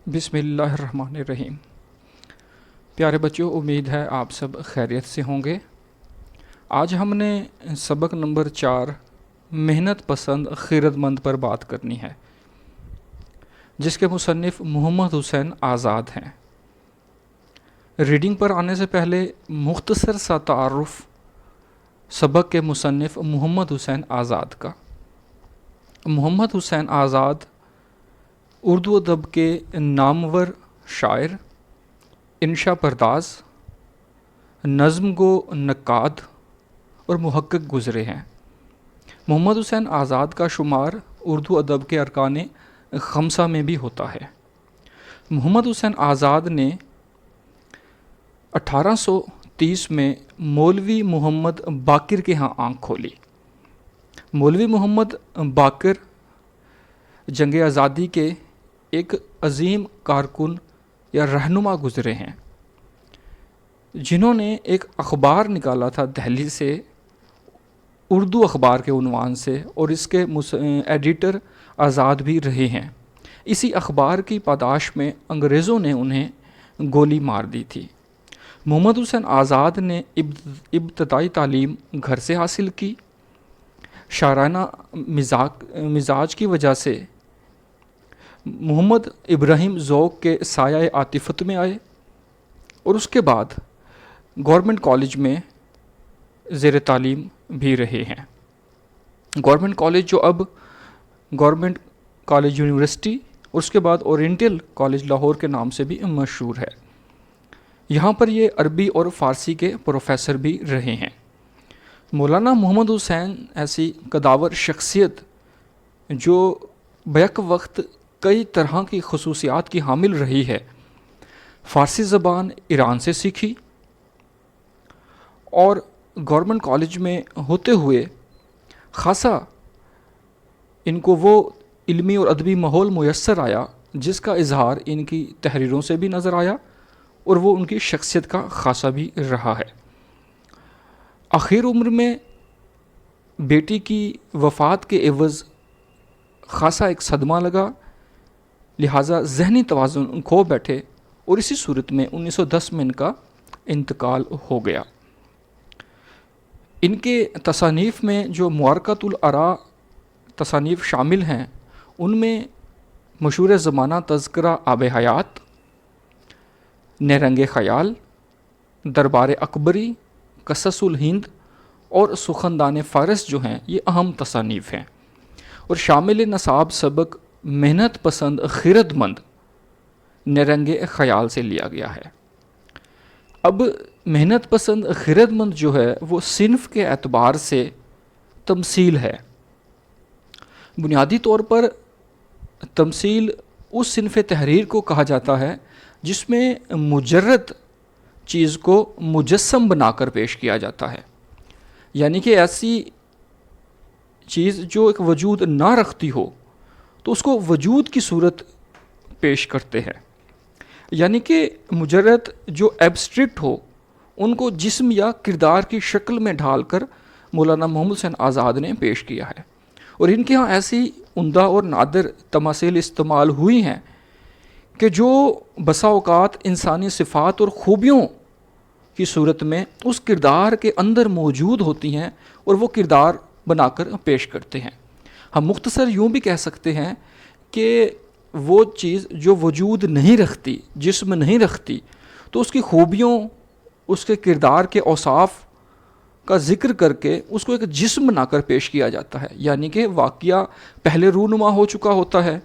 بسم اللہ الرحمن الرحیم۔ پیارے بچوں، امید ہے آپ سب خیریت سے ہوں گے۔ آج ہم نے سبق نمبر 4 محنت پسند خیرت مند پر بات کرنی ہے، جس کے مصنف محمد حسین آزاد ہیں۔ ریڈنگ پر آنے سے پہلے مختصر سا تعارف سبق کے مصنف محمد حسین آزاد کا۔ محمد حسین آزاد اردو ادب کے نامور شاعر، انشا پرداز، نظم گو نقاد اور محقق گزرے ہیں۔ محمد حسین آزاد کا شمار اردو ادب کے ارکان خمسہ میں بھی ہوتا ہے۔ محمد حسین آزاد نے 1830 میں مولوی محمد باقر کے ہاں آنکھ کھولی۔ مولوی محمد باقر جنگ آزادی کے ایک عظیم کارکن یا رہنما گزرے ہیں، جنہوں نے ایک اخبار نکالا تھا دہلی سے، اردو اخبار کے عنوان سے، اور اس کے ایڈیٹر آزاد بھی رہے ہیں۔ اسی اخبار کی پاداش میں انگریزوں نے انہیں گولی مار دی تھی۔ محمد حسین آزاد نے ابتدائی تعلیم گھر سے حاصل کی۔ شاعرانہ مزاج کی وجہ سے محمد ابراہیم ذوق کے سایہ عاطفت میں آئے، اور اس کے بعد گورنمنٹ کالج میں زیر تعلیم بھی رہے ہیں۔ گورنمنٹ کالج جو اب گورنمنٹ کالج یونیورسٹی اور اس کے بعد اورینٹل کالج لاہور کے نام سے بھی مشہور ہے، یہاں پر یہ عربی اور فارسی کے پروفیسر بھی رہے ہیں۔ مولانا محمد حسین ایسی قداور شخصیت جو بیک وقت کئی طرح کی خصوصیات کی حامل رہی ہے، فارسی زبان ایران سے سیکھی اور گورنمنٹ کالج میں ہوتے ہوئے خاصا ان کو وہ علمی اور ادبی ماحول میسر آیا جس کا اظہار ان کی تحریروں سے بھی نظر آیا، اور وہ ان کی شخصیت کا خاصا بھی رہا ہے۔ آخر عمر میں بیٹی کی وفات کے عوض خاصا ایک صدمہ لگا، لہٰذا ذہنی توازن کھو بیٹھے، اور اسی صورت میں 1910 میں ان کا انتقال ہو گیا۔ ان کے تصانیف میں جو معرکۃ الآراء تصانیف شامل ہیں، ان میں مشہور زمانہ تذکرہ آب حیات، نیرنگ خیال، دربار اکبری، قصص الہند اور سخندان فارس جو ہیں، یہ اہم تصانیف ہیں، اور شامل نصاب سبق محنت پسند خیرت مند نیرنگ خیال سے لیا گیا ہے۔ اب محنت پسند خیرت مند جو ہے وہ صنف کے اعتبار سے تمثیل ہے۔ بنیادی طور پر تمثیل اس صنف تحریر کو کہا جاتا ہے جس میں مجرد چیز کو مجسم بنا کر پیش کیا جاتا ہے، یعنی کہ ایسی چیز جو ایک وجود نہ رکھتی ہو تو اس کو وجود کی صورت پیش کرتے ہیں، یعنی کہ مجرد جو ایبسٹریکٹ ہو ان کو جسم یا کردار کی شکل میں ڈھال کر مولانا محمد حسین آزاد نے پیش کیا ہے، اور ان کے ہاں ایسی عمدہ اور نادر تماثیل استعمال ہوئی ہیں کہ جو بسا اوقات انسانی صفات اور خوبیوں کی صورت میں اس کردار کے اندر موجود ہوتی ہیں اور وہ کردار بنا کر پیش کرتے ہیں۔ ہم مختصر یوں بھی کہہ سکتے ہیں کہ وہ چیز جو وجود نہیں رکھتی، جسم نہیں رکھتی، تو اس کی خوبیوں، اس کے کردار کے اوصاف کا ذکر کر کے اس کو ایک جسم بنا کر پیش کیا جاتا ہے، یعنی کہ واقعہ پہلے رونما ہو چکا ہوتا ہے،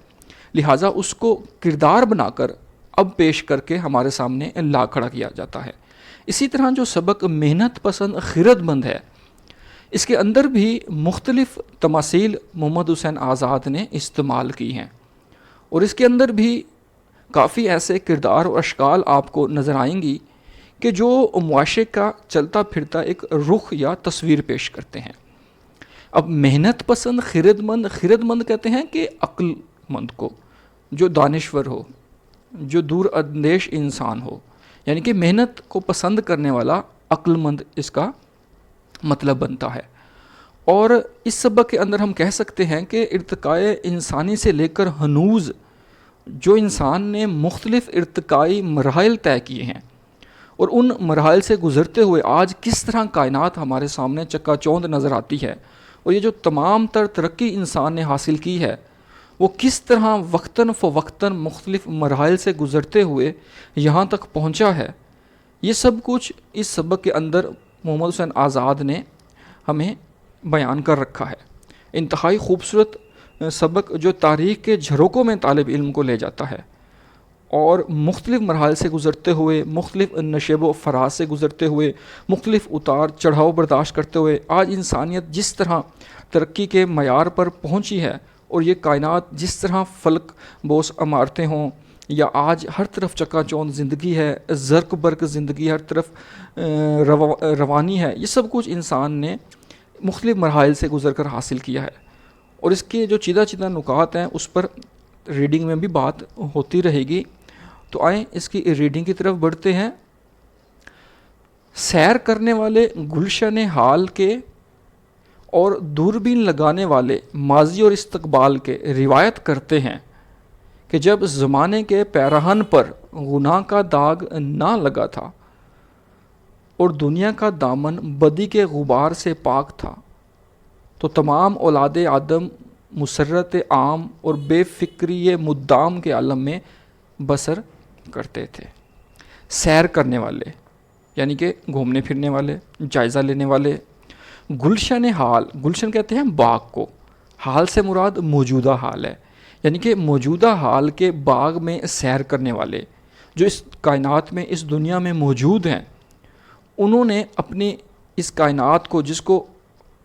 لہٰذا اس کو کردار بنا کر اب پیش کر کے ہمارے سامنے لا کھڑا کیا جاتا ہے۔ اسی طرح جو سبق محنت پسند خیرت مند ہے، اس کے اندر بھی مختلف تماثیل محمد حسین آزاد نے استعمال کی ہیں، اور اس کے اندر بھی کافی ایسے کردار اور اشکال آپ کو نظر آئیں گی کہ جو معاشرے کا چلتا پھرتا ایک رخ یا تصویر پیش کرتے ہیں۔ اب محنت پسند خیرت مند کہتے ہیں کہ عقل مند کو، جو دانشور ہو، جو دور اندیش انسان ہو، یعنی کہ محنت کو پسند کرنے والا عقل مند اس کا مطلب بنتا ہے۔ اور اس سبق کے اندر ہم کہہ سکتے ہیں کہ ارتقاء انسانی سے لے کر ہنوز جو انسان نے مختلف ارتقائی مراحل طے کیے ہیں اور ان مراحل سے گزرتے ہوئے آج کس طرح کائنات ہمارے سامنے چکا چوند نظر آتی ہے، اور یہ جو تمام تر ترقی انسان نے حاصل کی ہے وہ کس طرح وقتاً فوقتاً مختلف مراحل سے گزرتے ہوئے یہاں تک پہنچا ہے، یہ سب کچھ اس سبق کے اندر محمد حسین آزاد نے ہمیں بیان کر رکھا ہے۔ انتہائی خوبصورت سبق جو تاریخ کے جھروکوں میں طالب علم کو لے جاتا ہے، اور مختلف مراحل سے گزرتے ہوئے، مختلف نشیب و فراز سے گزرتے ہوئے، مختلف اتار چڑھاؤ برداشت کرتے ہوئے آج انسانیت جس طرح ترقی کے معیار پر پہنچی ہے، اور یہ کائنات جس طرح فلک بوس عمارتیں ہوں، یا آج ہر طرف چکا چوند زندگی ہے، زرق برق زندگی، ہر طرف روانی ہے، یہ سب کچھ انسان نے مختلف مراحل سے گزر کر حاصل کیا ہے۔ اور اس کے جو چیدہ چیدہ نکات ہیں اس پر ریڈنگ میں بھی بات ہوتی رہے گی، تو آئیں اس کی ریڈنگ کی طرف بڑھتے ہیں۔ سیر کرنے والے گلشن حال کے اور دوربین لگانے والے ماضی اور استقبال کے روایت کرتے ہیں کہ جب زمانے کے پیرہن پر گناہ کا داغ نہ لگا تھا اور دنیا کا دامن بدی کے غبار سے پاک تھا، تو تمام اولاد آدم مسرت عام اور بے فکری مدام کے عالم میں بسر کرتے تھے۔ سیر کرنے والے یعنی کہ گھومنے پھرنے والے، جائزہ لینے والے۔ گلشن حال، گلشن کہتے ہیں باغ کو، حال سے مراد موجودہ حال ہے، یعنی کہ موجودہ حال کے باغ میں سیر کرنے والے جو اس کائنات میں، اس دنیا میں موجود ہیں، انہوں نے اپنی اس کائنات کو، جس کو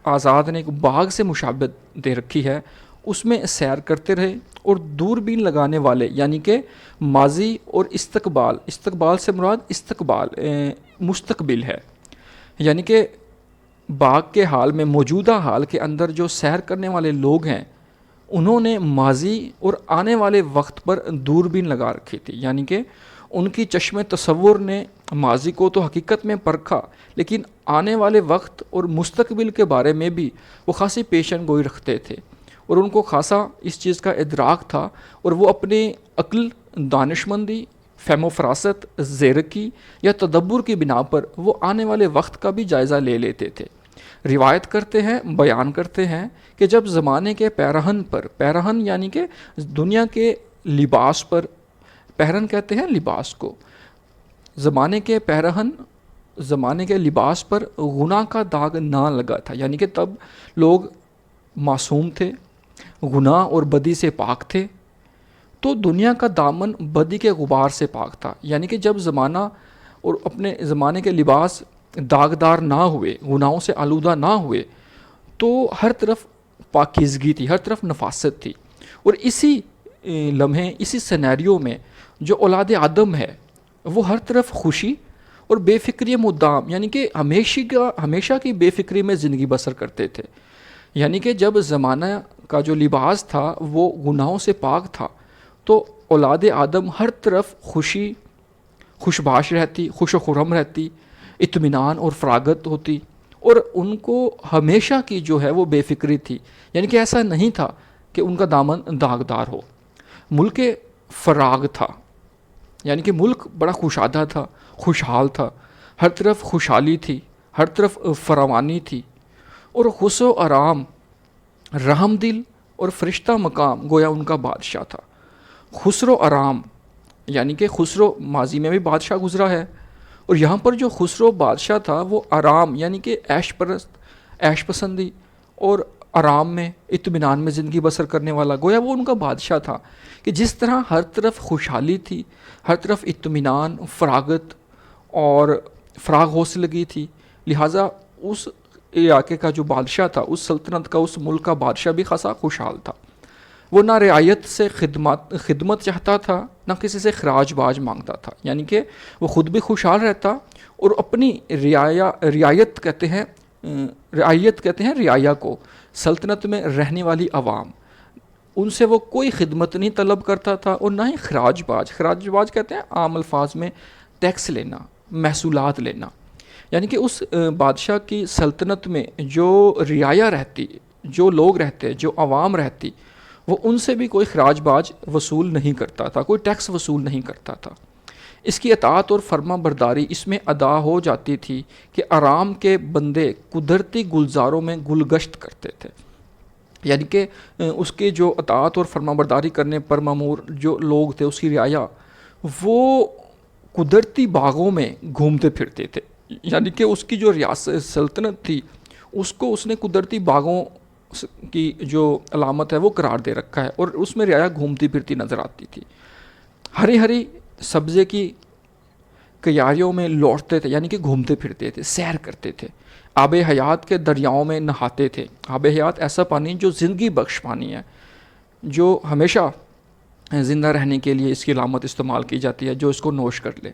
آزاد نے ایک باغ سے مشابہت دے رکھی ہے، اس میں سیر کرتے رہے۔ اور دوربین لگانے والے یعنی کہ ماضی اور استقبال، استقبال سے مراد استقبال مستقبل ہے، یعنی کہ باغ کے حال میں، موجودہ حال کے اندر جو سیر کرنے والے لوگ ہیں، انہوں نے ماضی اور آنے والے وقت پر دوربین لگا رکھی تھی، یعنی کہ ان کی چشم تصور نے ماضی کو تو حقیقت میں پرکھا، لیکن آنے والے وقت اور مستقبل کے بارے میں بھی وہ خاصی پیشن گوئی رکھتے تھے، اور ان کو خاصا اس چیز کا ادراک تھا، اور وہ اپنے عقل، دانشمندی، فہم و فراست، زیرکی یا تدبر کی بنا پر وہ آنے والے وقت کا بھی جائزہ لے لیتے تھے۔ روایت کرتے ہیں، بیان کرتے ہیں کہ جب زمانے کے پیرہن پر، پیرہن یعنی کہ دنیا کے لباس پر، پیرہن کہتے ہیں لباس کو، زمانے کے پیرہن، زمانے کے لباس پر گناہ کا داغ نہ لگا تھا، یعنی کہ تب لوگ معصوم تھے، گناہ اور بدی سے پاک تھے، تو دنیا کا دامن بدی کے غبار سے پاک تھا، یعنی کہ جب زمانہ اور اپنے زمانے کے لباس داغدار نہ ہوئے، گناہوں سے آلودہ نہ ہوئے، تو ہر طرف پاکیزگی تھی، ہر طرف نفاست تھی۔ اور اسی لمحے، اسی سینیریو میں جو اولاد آدم ہے وہ ہر طرف خوشی اور بے فکری مدام، یعنی کہ ہمیشہ کی بے فکری میں زندگی بسر کرتے تھے، یعنی کہ جب زمانہ کا جو لباس تھا وہ گناہوں سے پاک تھا، تو اولاد آدم ہر طرف خوش باش رہتی، خوش و خرم رہتی، اطمینان اور فراغت ہوتی، اور ان کو ہمیشہ کی جو ہے وہ بے فکری تھی، یعنی کہ ایسا نہیں تھا کہ ان کا دامن داغدار ہو۔ ملک فراغ تھا، یعنی کہ ملک بڑا خوشادہ تھا، خوشحال تھا، ہر طرف خوشحالی تھی، ہر طرف فراوانی تھی، اور خوش و آرام، رحم دل اور فرشتہ مقام گویا ان کا بادشاہ تھا۔ خسرو آرام یعنی کہ خسرو ماضی میں بھی بادشاہ گزرا ہے، اور یہاں پر جو خسرو بادشاہ تھا وہ آرام یعنی کہ عیش پسندی اور آرام میں، اطمینان میں زندگی بسر کرنے والا، گویا وہ ان کا بادشاہ تھا، کہ جس طرح ہر طرف خوشحالی تھی، ہر طرف اطمینان، فراغت اور فراغ حوصلگی تھی، لہٰذا اس علاقے کا جو بادشاہ تھا، اس سلطنت کا، اس ملک کا بادشاہ بھی خاصا خوشحال تھا۔ وہ نہ رعایت سے خدمت چاہتا تھا، نہ کسی سے خراج باج مانگتا تھا، یعنی کہ وہ خود بھی خوشحال رہتا، اور اپنی رعایت کہتے ہیں رعایا کو، سلطنت میں رہنے والی عوام، ان سے وہ کوئی خدمت نہیں طلب کرتا تھا، اور نہ ہی خراج باج کہتے ہیں عام الفاظ میں ٹیکس لینا، محصولات لینا، یعنی کہ اس بادشاہ کی سلطنت میں جو رعایا رہتی، جو لوگ رہتے، جو عوام رہتی، وہ ان سے بھی کوئی خراج باج وصول نہیں کرتا تھا، کوئی ٹیکس وصول نہیں کرتا تھا۔ اس کی اطاعت اور فرما برداری اس میں ادا ہو جاتی تھی کہ آرام کے بندے قدرتی گلزاروں میں گل گشت کرتے تھے، یعنی کہ اس کے جو اطاعت اور فرما برداری کرنے پر مامور جو لوگ تھے، اس کی رعایا، وہ قدرتی باغوں میں گھومتے پھرتے تھے، یعنی کہ اس کی جو ریاست سلطنت تھی اس کو اس نے قدرتی باغوں کی جو علامت ہے وہ قرار دے رکھا ہے، اور اس میں رعایا گھومتی پھرتی نظر آتی تھی۔ ہری ہری سبزے کی کیاریوں میں لوٹتے تھے، یعنی کہ گھومتے پھرتے تھے، سیر کرتے تھے، آب حیات کے دریاؤں میں نہاتے تھے۔ آب حیات ایسا پانی جو زندگی بخش پانی ہے، جو ہمیشہ زندہ رہنے کے لیے اس کی علامت استعمال کی جاتی ہے، جو اس کو نوش کر لے۔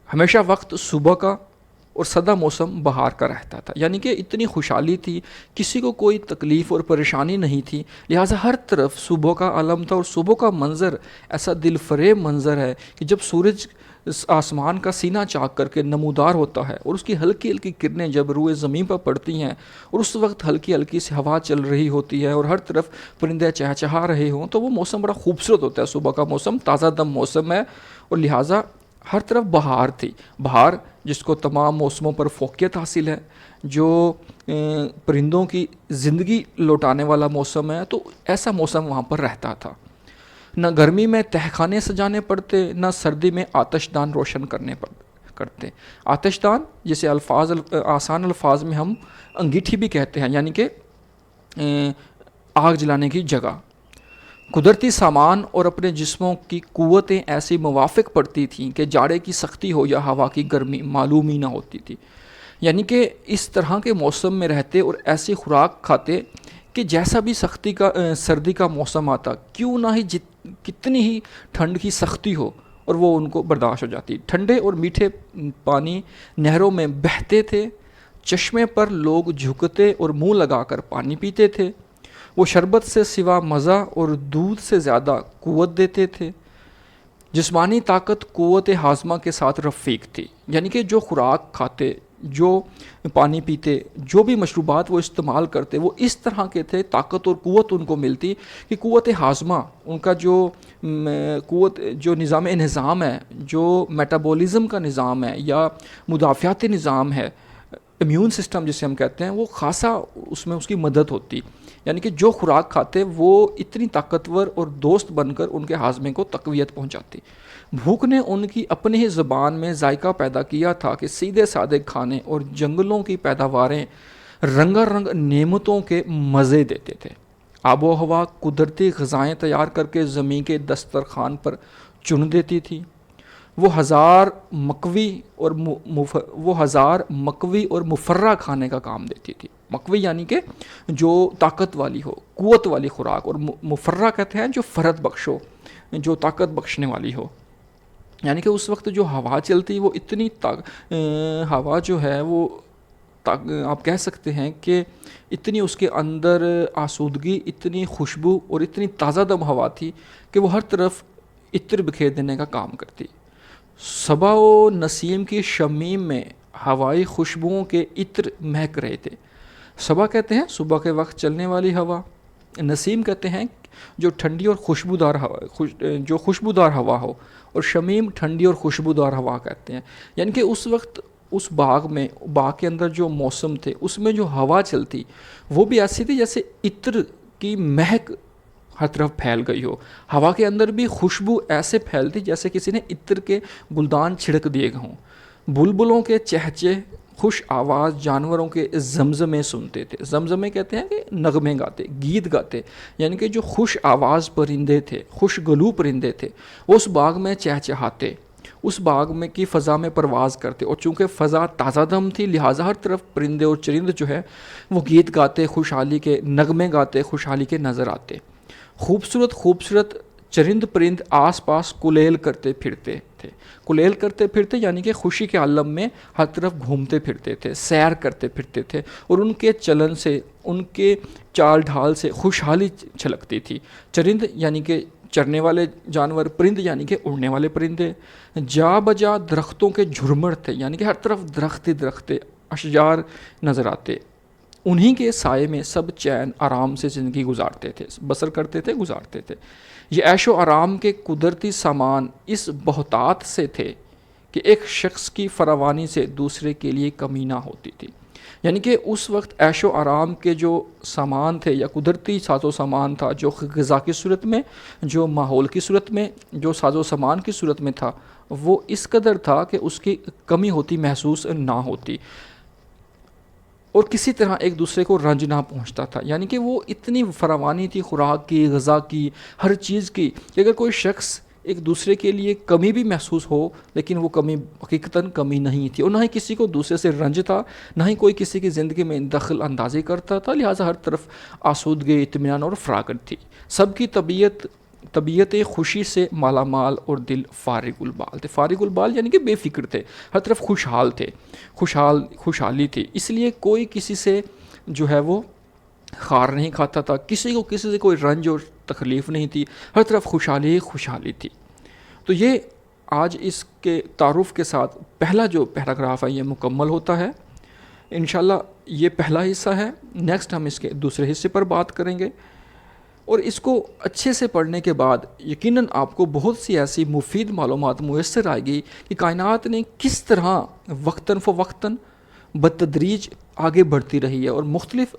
ہمیشہ وقت صبح کا اور سدا موسم بہار کا رہتا تھا، یعنی کہ اتنی خوشحالی تھی، کسی کو کوئی تکلیف اور پریشانی نہیں تھی، لہٰذا ہر طرف صبح کا عالم تھا، اور صبح کا منظر ایسا دل فریب منظر ہے کہ جب سورج آسمان کا سینہ چاک کر کے نمودار ہوتا ہے اور اس کی ہلکی ہلکی کرنیں جب روئے زمین پر پڑتی ہیں، اور اس وقت ہلکی ہلکی سی ہوا چل رہی ہوتی ہے اور ہر طرف پرندے چہچہا رہے ہوں، تو وہ موسم بڑا خوبصورت ہوتا ہے۔ صبح کا موسم تازہ دم موسم ہے، اور لہٰذا ہر طرف بہار تھی، بہار جس کو تمام موسموں پر فوقیت حاصل ہے، جو پرندوں کی زندگی لوٹانے والا موسم ہے، تو ایسا موسم وہاں پر رہتا تھا۔ نہ گرمی میں تہخانے سجانے پڑتے، نہ سردی میں آتش دان روشن کرتے۔ آتش دان جسے آسان الفاظ میں ہم انگیٹھی بھی کہتے ہیں، یعنی کہ آگ جلانے کی جگہ۔ قدرتی سامان اور اپنے جسموں کی قوتیں ایسی موافق پڑتی تھیں کہ جاڑے کی سختی ہو یا ہوا کی گرمی معلوم ہی نہ ہوتی تھی، یعنی کہ اس طرح کے موسم میں رہتے اور ایسی خوراک کھاتے کہ جیسا بھی سردی کا موسم آتا، کیوں نہ ہی کتنی ہی ٹھنڈ کی سختی ہو، اور وہ ان کو برداشت ہو جاتی۔ ٹھنڈے اور میٹھے پانی نہروں میں بہتے تھے، چشمے پر لوگ جھکتے اور منہ لگا کر پانی پیتے تھے۔ وہ شربت سے سوا مزہ اور دودھ سے زیادہ قوت دیتے تھے۔ جسمانی طاقت قوت ہاضمہ کے ساتھ رفیق تھی، یعنی کہ جو خوراک کھاتے، جو پانی پیتے، جو بھی مشروبات وہ استعمال کرتے، وہ اس طرح کے تھے، طاقت اور قوت ان کو ملتی کہ قوت ہاضمہ ان کا جو نظام ہے، جو میٹابولزم کا نظام ہے یا مدافعاتی نظام ہے، امیون سسٹم جسے ہم کہتے ہیں، وہ خاصا اس میں اس کی مدد ہوتی، یعنی کہ جو خوراک کھاتے وہ اتنی طاقتور اور دوست بن کر ان کے ہاضمے کو تقویت پہنچاتی۔ بھوک نے ان کی اپنی ہی زبان میں ذائقہ پیدا کیا تھا کہ سیدھے سادے کھانے اور جنگلوں کی پیداواریں رنگا رنگ نعمتوں کے مزے دیتے تھے۔ آب و ہوا قدرتی غذائیں تیار کر کے زمین کے دسترخوان پر چن دیتی تھی۔ وہ ہزار مکوی اور مفرہ کھانے کا کام دیتی تھی۔ مکوی یعنی کہ جو طاقت والی ہو، قوت والی خوراک، اور مفرہ کہتے ہیں جو فرت بخش ہو، جو طاقت بخشنے والی ہو، یعنی کہ اس وقت جو ہوا چلتی وہ اتنی ہوا جو ہے وہ آپ کہہ سکتے ہیں کہ اتنی اس کے اندر آسودگی، اتنی خوشبو اور اتنی تازہ دم ہوا تھی کہ وہ ہر طرف عطر بکھیر دینے کا کام کرتی۔ صبا و نسیم کی شمیم میں ہوائی خوشبوؤں کے عطر مہک رہے تھے۔ صبا کہتے ہیں صبح کے وقت چلنے والی ہوا، نسیم کہتے ہیں جو ٹھنڈی اور خوشبودار ہوا ہو، اور شمیم ٹھنڈی اور خوشبودار ہوا کہتے ہیں، یعنی کہ اس وقت اس باغ کے اندر جو موسم تھے، اس میں جو ہوا چلتی وہ بھی ایسی تھی جیسے عطر کی مہک ہر طرف پھیل گئی ہو۔ ہوا کے اندر بھی خوشبو ایسے پھیلتی جیسے کسی نے عطر کے گلدان چھڑک دیے ہوں۔ بلبلوں کے چہچے، خوش آواز جانوروں کے زمزمے سنتے تھے۔ زمزمے کہتے ہیں کہ نغمے گاتے، گیت گاتے، یعنی کہ جو خوش آواز پرندے تھے، خوش گلو پرندے تھے، وہ اس باغ میں چہچہاتے، اس باغ میں کی فضا میں پرواز کرتے، اور چونکہ فضا تازہ دم تھی لہٰذا ہر طرف پرندے اور چرند جو ہے وہ گیت گاتے، خوشحالی کے نغمے گاتے، خوشحالی کے نظر آتے۔ خوبصورت چرند پرند آس پاس کلیل کرتے پھرتے یعنی کہ خوشی کے عالم میں ہر طرف گھومتے پھرتے تھے، سیر کرتے پھرتے تھے، اور ان کے چلن سے، ان کے چال ڈھال سے خوشحالی چھلکتی تھی۔ چرند یعنی کہ چرنے والے جانور، پرند یعنی کہ اڑنے والے پرندے، جا بجا درختوں کے جھرمٹ تھے، یعنی کہ ہر طرف درخت اشجار نظر آتے، انہی کے سائے میں سب چین آرام سے زندگی گزارتے تھے، بسر کرتے تھے، گزارتے تھے۔ یہ عیش و آرام کے قدرتی سامان اس بہتات سے تھے کہ ایک شخص کی فراوانی سے دوسرے کے لیے کمی نہ ہوتی تھی۔ یعنی کہ اس وقت عیش و آرام کے جو سامان تھے یا قدرتی ساز و سامان تھا، جو غذا کی صورت میں، جو ماحول کی صورت میں، جو ساز و سامان کی صورت میں تھا، وہ اس قدر تھا کہ اس کی کمی ہوتی محسوس نہ ہوتی، اور کسی طرح ایک دوسرے کو رنج نہ پہنچتا تھا۔ یعنی کہ وہ اتنی فراوانی تھی خوراک کی، غذا کی، ہر چیز کی، کہ اگر کوئی شخص ایک دوسرے کے لیے کمی بھی محسوس ہو، لیکن وہ کمی حقیقتاً کمی نہیں تھی، اور نہ ہی کسی کو دوسرے سے رنج تھا، نہ ہی کوئی کسی کی زندگی میں دخل اندازی کرتا تھا، لہٰذا ہر طرف آسودگی، اطمینان اور فراغت تھی۔ سب کی طبیعت خوشی سے مالا مال اور دل فارغ البال تھے۔ فارغ البال یعنی کہ بے فکر تھے، ہر طرف خوشحال تھے، خوشحالی تھی۔ اس لیے کوئی کسی سے جو ہے وہ خار نہیں کھاتا تھا، کسی کو کسی سے کوئی رنج اور تکلیف نہیں تھی، ہر طرف خوشحالی تھی۔ تو یہ آج اس کے تعارف کے ساتھ پہلا جو پیراگراف ہے یہ مکمل ہوتا ہے۔ انشاءاللہ یہ پہلا حصہ ہے، نیکسٹ ہم اس کے دوسرے حصے پر بات کریں گے، اور اس کو اچھے سے پڑھنے کے بعد یقیناً آپ کو بہت سی ایسی مفید معلومات میسر آئے گی کہ کائنات نے کس طرح وقتاً فوقتاً بتدریج آگے بڑھتی رہی ہے، اور مختلف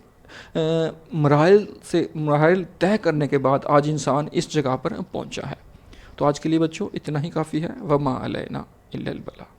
مراحل طے کرنے کے بعد آج انسان اس جگہ پر پہنچا ہے۔ تو آج کے لیے بچوں اتنا ہی کافی ہے۔ وما علینا الا البلاغ۔